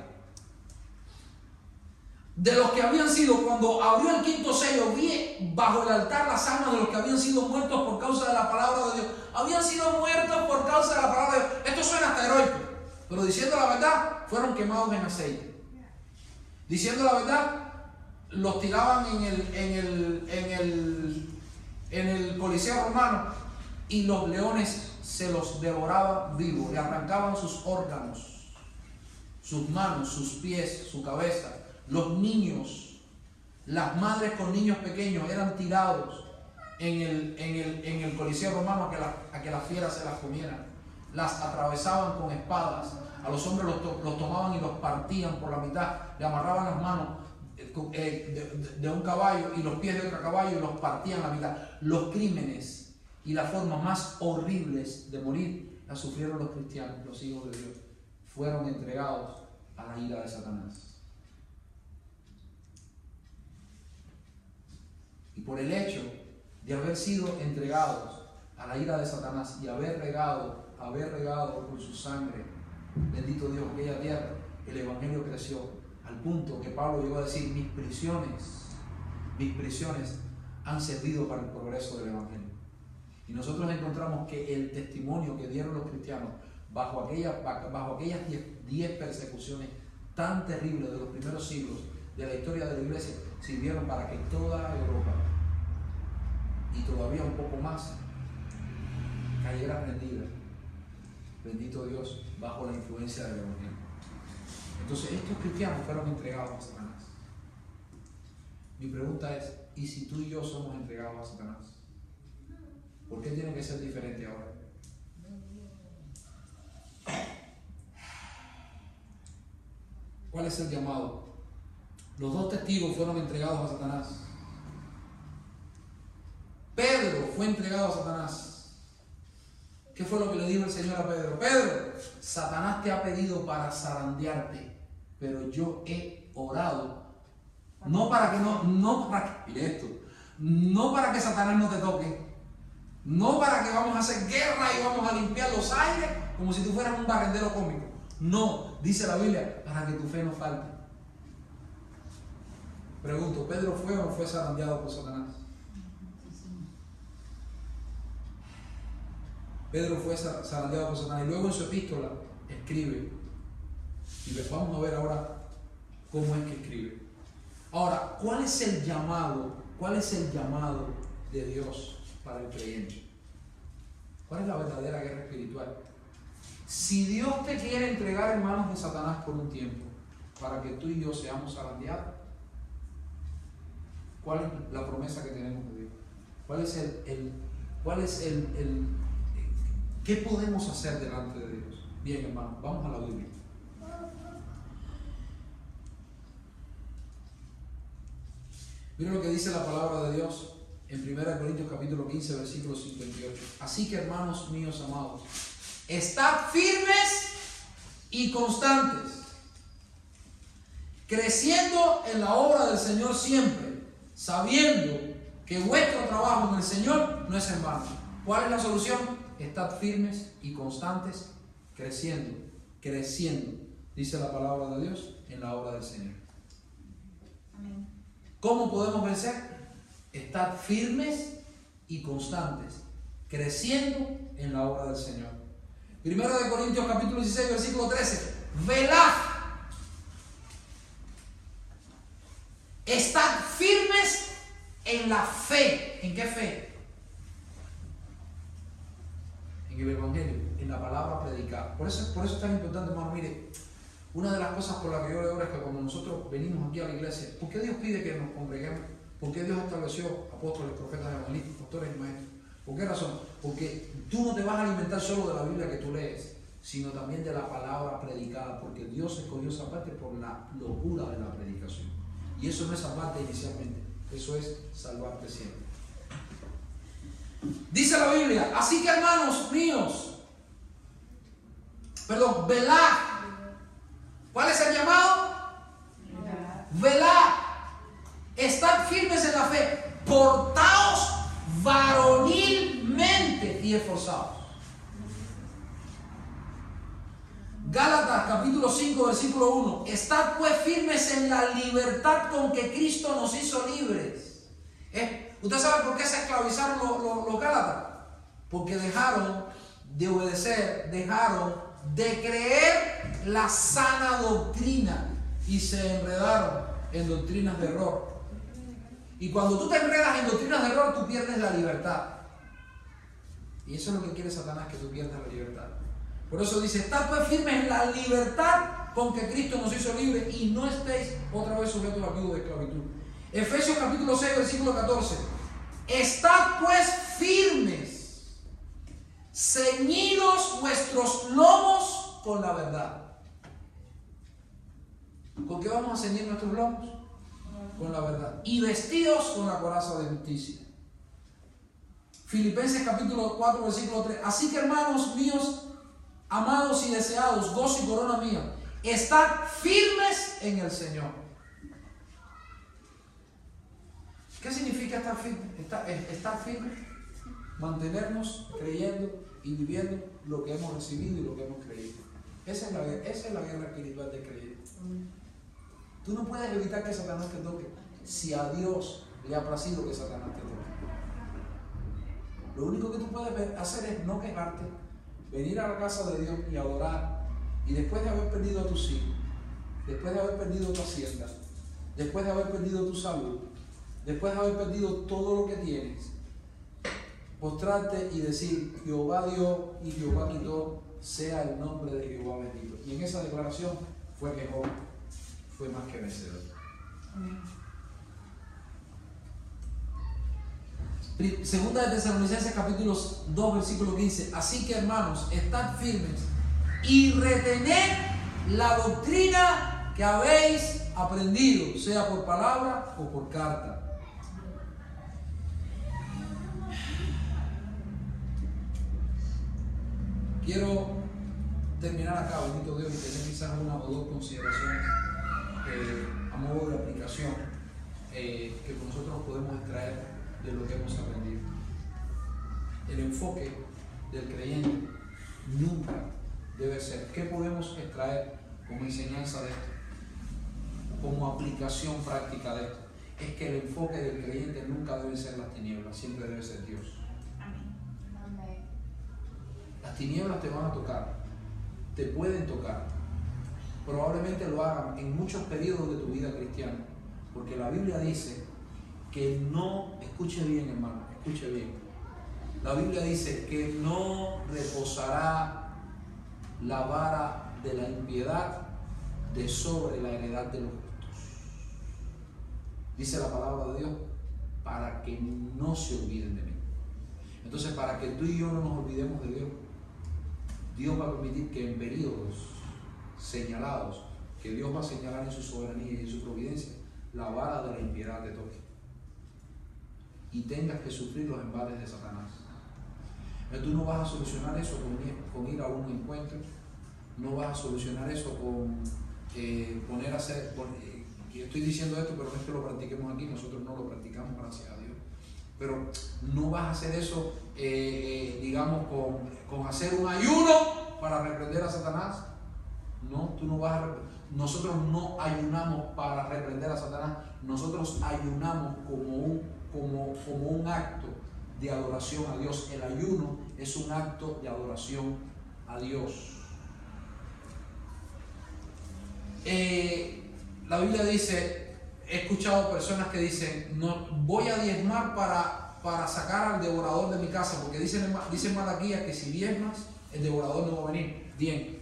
de los que habían sido, cuando abrió el quinto sello, vi bajo el altar las almas de los que habían sido muertos por causa de la palabra de Dios. Habían sido muertos por causa de la palabra de Dios. Esto suena hasta heroico, pero diciendo la verdad, fueron quemados en aceite. Diciendo la verdad, los tiraban en el Coliseo romano y los leones se los devoraban vivos, le arrancaban sus órganos, sus manos, sus pies, su cabeza. Los niños, las madres con niños pequeños eran tirados en el Coliseo romano a que las fieras se las comieran. Las atravesaban con espadas, a los hombres los tomaban y los partían por la mitad, le amarraban las manos de un caballo y los pies de otro caballo y los partían a la mitad. Los crímenes y las formas más horribles de morir las sufrieron los cristianos, los hijos de Dios. Fueron entregados a la ira de Satanás. Y por el hecho de haber sido entregados a la ira de Satanás y haber regado por su sangre, bendito Dios, aquella tierra, el evangelio creció al punto que Pablo llegó a decir, mis prisiones han servido para el progreso del evangelio. Y nosotros encontramos que el testimonio que dieron los cristianos bajo aquellas 10 persecuciones tan terribles de los primeros siglos de la historia de la iglesia sirvieron para que toda Europa y todavía un poco más cayera rendida, bendito Dios, bajo la influencia del evangelio. Entonces estos cristianos fueron entregados a Satanás. Mi pregunta es, ¿y si tú y yo somos entregados a Satanás? ¿Por qué tiene que ser diferente ahora? ¿Cuál es el llamado? Los dos testigos fueron entregados a Satanás. Pedro fue entregado a Satanás. ¿Qué fue lo que le dijo el Señor a Pedro? Pedro, Satanás te ha pedido para zarandearte, pero yo he orado. No para que no para que Satanás no te toque. No para que vamos a hacer guerra y vamos a limpiar los aires como si tú fueras un barrendero cómico. No, dice la Biblia, para que tu fe no falte. Pregunto, ¿Pedro fue o no fue zarandeado por Satanás? Pedro fue zarandeado por Satanás y luego en su epístola escribe. Y vamos a ver ahora cómo es que escribe. Ahora, ¿cuál es el llamado? ¿Cuál es el llamado de Dios para el creyente. ¿Cuál es la verdadera guerra espiritual? Si Dios te quiere entregar en manos de Satanás por un tiempo, para que tú y yo seamos zarandeados, ¿cuál es la promesa que tenemos de Dios? ¿Qué podemos hacer delante de Dios? Bien, hermano, vamos a la Biblia. Miren lo que dice la palabra de Dios en 1 Corintios capítulo 15, versículo 58. Así que, hermanos míos amados, estad firmes y constantes, creciendo en la obra del Señor siempre, sabiendo que vuestro trabajo en el Señor no es en vano. ¿Cuál es la solución? Estad firmes y constantes, creciendo, dice la palabra de Dios, en la obra del Señor. Amén. ¿Cómo podemos vencer? Estad firmes y constantes, creciendo en la obra del Señor. 1 Corintios capítulo 16, versículo 13. Velad. Estad firmes en la fe. ¿En qué fe? En el Evangelio, en la palabra predicada. Por eso es tan importante, hermano. Mire, una de las cosas por las que yo le oro es que cuando nosotros venimos aquí a la iglesia, ¿por qué Dios pide que nos congreguemos? ¿Por qué Dios estableció apóstoles, profetas, evangelistas, pastores y maestros? ¿Por qué razón? Porque tú no te vas a alimentar solo de la Biblia que tú lees, sino también de la palabra predicada, porque Dios escogió esa parte por la locura de la predicación. Y eso no es salvarte inicialmente, eso es salvarte siempre. Dice la Biblia, así que, hermanos míos, velad. ¿Cuál es el llamado? Velad. Estad firmes en la fe, portaos varonilmente y esforzados. Gálatas capítulo 5 versículo 1. Estad pues firmes en la libertad con que Cristo nos hizo libres. ¿Usted sabe por qué se esclavizaron los gálatas? Porque dejaron de obedecer, dejaron de creer la sana doctrina y se enredaron en doctrinas de error. Y cuando tú te enredas en doctrinas de error, tú pierdes la libertad. Y eso es lo que quiere Satanás, que tú pierdas la libertad. Por eso dice, estad pues firmes en la libertad con que Cristo nos hizo libres y no estéis otra vez sujetos al yugo de esclavitud. Efesios capítulo 6, versículo 14. Estad pues firmes, ceñidos vuestros lomos con la verdad. ¿Con qué vamos a ceñir nuestros lomos? Con la verdad. Y vestidos con la coraza de justicia. Filipenses capítulo 4, versículo 3. Así que, hermanos míos, amados y deseados, gozo y corona mía, estad firmes en el Señor. ¿Qué significa estar firme? Estar firme, mantenernos creyendo y viviendo lo que hemos recibido y lo que hemos creído. Esa es la guerra espiritual del creyente. Tú no puedes evitar que Satanás te toque si a Dios le ha placido que Satanás te toque. Lo único que tú puedes hacer es no quejarte, venir a la casa de Dios y adorar, y después de haber perdido a tus hijos, después de haber perdido tu hacienda, después de haber perdido tu salud, después de haber perdido todo lo que tienes, postrarte y decir, Jehová dio y Jehová quitó, sea el nombre de Jehová bendito. Y en esa declaración fue que Job fue más que vencedor. Segunda de Tesalonicenses capítulo 2 versículo 15. Así que, hermanos, estad firmes y retened la doctrina que habéis aprendido, sea por palabra o por carta. Quiero terminar acá, bendito Dios, y tener quizás una o dos consideraciones a modo de aplicación que nosotros podemos extraer de lo que hemos aprendido. El enfoque del creyente nunca debe ser, ¿qué podemos extraer como enseñanza de esto? Como aplicación práctica de esto. Es que el enfoque del creyente nunca debe ser las tinieblas, siempre debe ser Dios. Amén. Las tinieblas te van a tocar, te pueden tocar. Probablemente lo hagan en muchos periodos de tu vida cristiana, porque la Biblia dice que no, escuche bien, hermano, escuche bien, La Biblia dice que no reposará la vara de la impiedad de sobre la heredad de los justos. Dice la palabra de Dios, para que no se olviden de mí. Entonces, para que tú y yo no nos olvidemos de Dios, Dios va a permitir que en periodos señalados, que Dios va a señalar en su soberanía y en su providencia, la vara de la impiedad te toque y tengas que sufrir los embates de Satanás. Pero tú no vas a solucionar eso con ir a un encuentro, no vas a solucionar eso con poner a hacer. Y estoy diciendo esto, pero no es que lo practiquemos aquí, nosotros no lo practicamos, gracias a Dios. Pero no vas a hacer eso, digamos, con hacer un ayuno para reprender a Satanás. No, tú no vas a. Nosotros no ayunamos para reprender a Satanás, nosotros ayunamos como un acto de adoración a Dios. El ayuno es un acto de adoración a Dios. La Biblia dice, he escuchado personas que dicen, no, voy a diezmar para sacar al devorador de mi casa, porque dice Malaquías que si diezmas, el devorador no va a venir. Bien,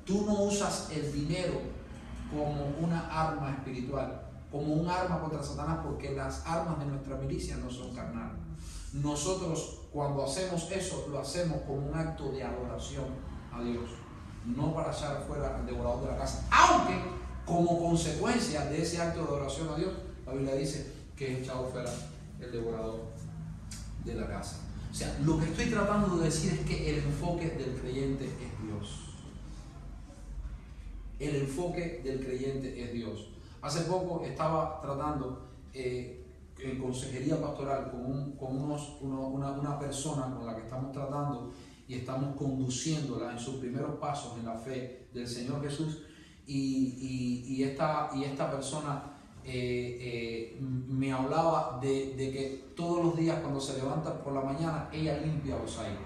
tú no usas el dinero como una arma espiritual, como un arma contra Satanás, porque las armas de nuestra milicia no son carnales. Nosotros, cuando hacemos eso, lo hacemos como un acto de adoración a Dios, no para echar fuera al devorador de la casa, aunque como consecuencia de ese acto de adoración a Dios, la Biblia dice que es echado fuera el devorador de la casa. O sea, lo que estoy tratando de decir es que el enfoque del creyente es Dios. El enfoque del creyente es Dios. Hace poco estaba tratando en consejería pastoral con una persona con la que estamos tratando y estamos conduciéndola en sus primeros pasos en la fe del Señor Jesús, y esta persona me hablaba de que todos los días cuando se levanta por la mañana ella limpia los aires.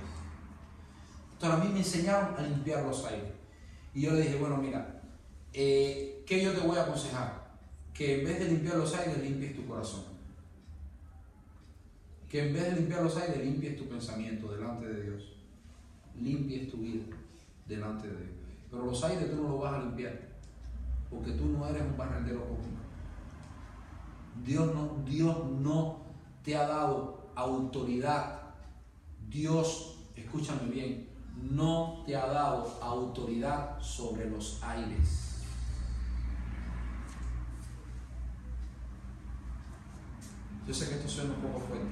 Entonces a mí me enseñaron a limpiar los aires y yo le dije, bueno, mira, ¿qué yo te voy a aconsejar? Que en vez de limpiar los aires, limpies tu corazón. Que en vez de limpiar los aires, limpies tu pensamiento delante de Dios. Limpies tu vida delante de Dios. Pero los aires tú no los vas a limpiar, porque tú no eres un barrendero cósmico. Dios no te ha dado autoridad. Dios, escúchame bien, no te ha dado autoridad sobre los aires. Yo sé que esto suena un poco fuerte,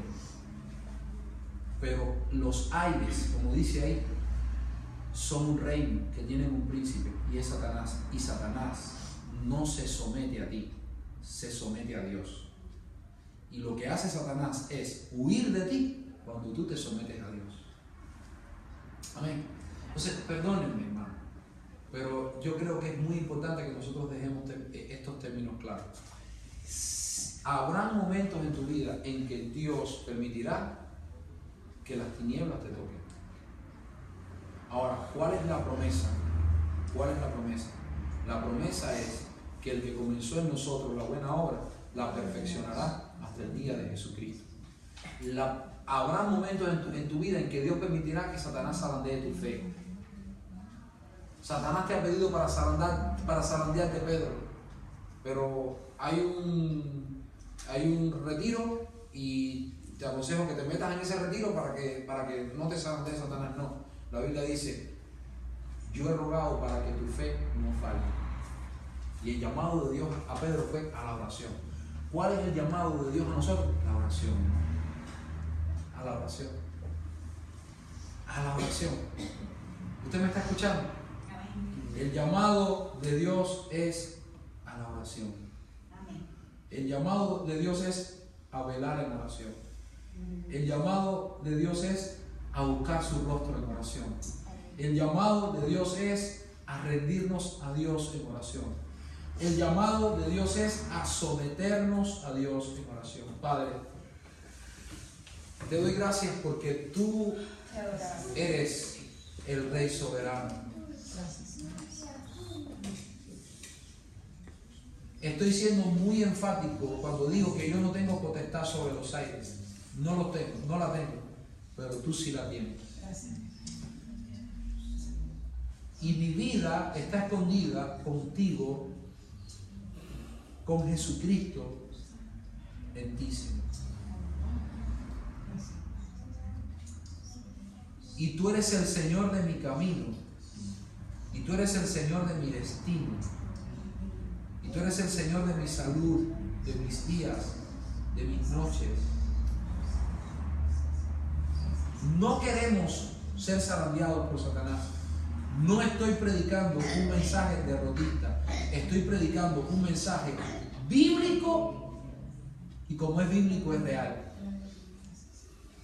pero los aires, como dice ahí, son un reino que tienen un príncipe y es Satanás. Y Satanás no se somete a ti, se somete a Dios. Y lo que hace Satanás es huir de ti cuando tú te sometes a Dios. Amén. Entonces, perdónenme, hermano, pero yo creo que es muy importante que nosotros dejemos estos términos claros. Habrá momentos en tu vida en que Dios permitirá que las tinieblas te toquen. Ahora, ¿cuál es la promesa? ¿Cuál es la promesa? La promesa es que el que comenzó en nosotros la buena obra, la perfeccionará hasta el día de Jesucristo. Habrá momentos en tu vida en que Dios permitirá que Satanás zarandee tu fe. Satanás te ha pedido para zarandearte, Pedro, pero hay un retiro y te aconsejo que te metas en ese retiro para que no te zarandee Satanás. No, la Biblia dice, yo he rogado para que tu fe no falte. Y el llamado de Dios a Pedro fue a la oración. ¿Cuál es el llamado de Dios a nosotros? La oración. A la oración. A la oración. ¿Usted me está escuchando? El llamado de Dios es a la oración. El llamado de Dios es a velar en oración. El llamado de Dios es a buscar su rostro en oración. El llamado de Dios es a rendirnos a Dios en oración. El llamado de Dios es a someternos a Dios en oración. Padre, te doy gracias porque tú eres el Rey soberano. Estoy siendo muy enfático cuando digo que yo no tengo potestad sobre los aires. No lo tengo, no la tengo. pero tú sí la tienes. Y mi vida está escondida contigo, con Jesucristo en ti, Señor. Y tú eres el Señor de mi camino. Y tú eres el Señor de mi destino. Y tú eres el Señor de mi salud, de mis días, de mis noches. No queremos ser zarandeados por Satanás. No estoy predicando un mensaje derrotista. Estoy predicando un mensaje bíblico, y como es bíblico es real.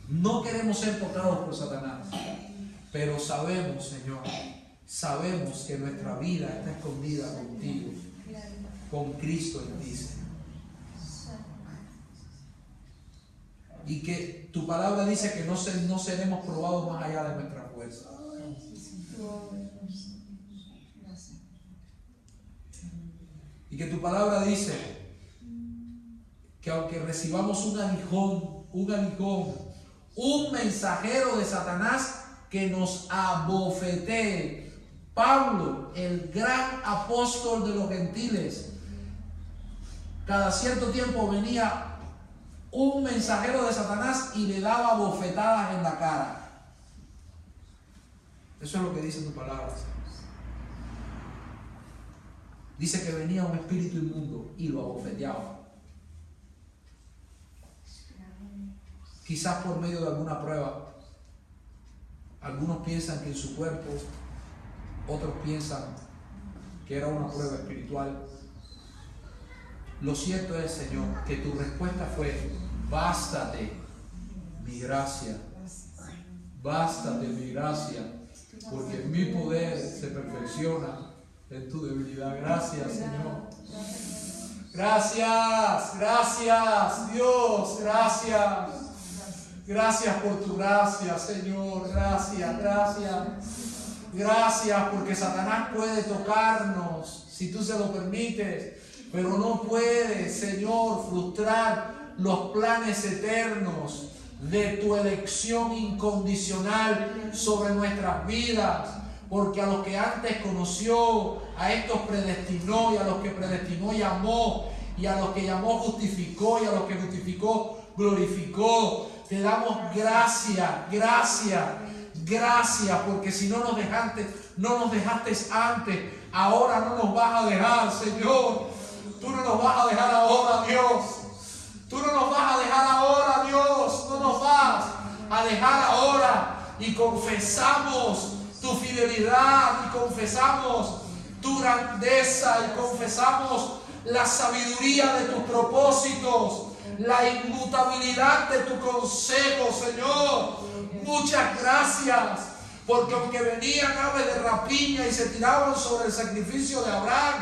No queremos ser tocados por Satanás, pero sabemos, Señor, sabemos que nuestra vida está escondida contigo, con Cristo en ti, Señor. Y que tu palabra dice que no seremos probados más allá de nuestra fuerza. Y que tu palabra dice que aunque recibamos un aguijón, un mensajero de Satanás que nos abofetee. Pablo, el gran apóstol de los gentiles, cada cierto tiempo venía un mensajero de Satanás y le daba bofetadas en la cara. Eso es lo que dice tu palabra. Dice que venía un espíritu inmundo y lo abofeteaba. Quizás por medio de alguna prueba. Algunos piensan que en su cuerpo, otros piensan que era una prueba espiritual. Lo cierto es, Señor, que tu respuesta fue: bástate mi gracia. Bástate mi gracia, porque mi poder se perfecciona en tu debilidad. Gracias, Señor. Gracias, gracias, Dios, gracias. Gracias por tu gracia, Señor. Gracias, gracias. Gracias porque Satanás puede tocarnos si tú se lo permites, pero no puede, Señor, frustrar los planes eternos de tu elección incondicional sobre nuestras vidas. Porque a los que antes conoció, a estos predestinó, y a los que predestinó llamó, y a los que llamó justificó, y a los que justificó glorificó. Te damos gracias, gracias, gracias, porque si no nos dejaste antes, ahora no nos vas a dejar, Señor. Tú no nos vas a dejar ahora, Dios. Tú no nos vas a dejar ahora, Dios. No nos vas a dejar ahora. Y confesamos tu fidelidad, y confesamos tu grandeza, y confesamos la sabiduría de tus propósitos, la inmutabilidad de tu consejo, Señor. Muchas gracias, porque aunque venían aves de rapiña y se tiraban sobre el sacrificio de Abraham,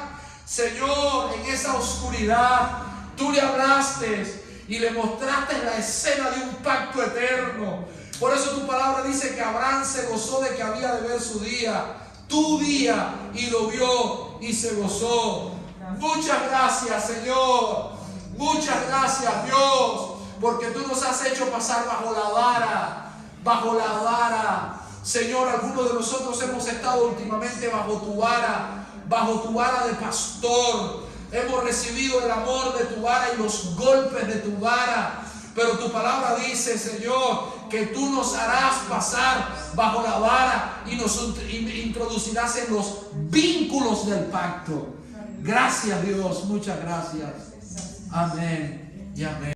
Señor, en esa oscuridad tú le hablaste y le mostraste la escena de un pacto eterno. Por eso tu palabra dice que Abraham se gozó de que había de ver su día, tu día, y lo vio y se gozó. Muchas gracias, Señor. Muchas gracias, Dios, porque tú nos has hecho pasar bajo la vara. Señor, algunos de nosotros hemos estado últimamente bajo tu vara de pastor. Hemos recibido el amor de tu vara y los golpes de tu vara. Pero tu palabra dice, Señor, que tú nos harás pasar bajo la vara y nos introducirás en los vínculos del pacto. Gracias, Dios, muchas gracias. Amén y amén.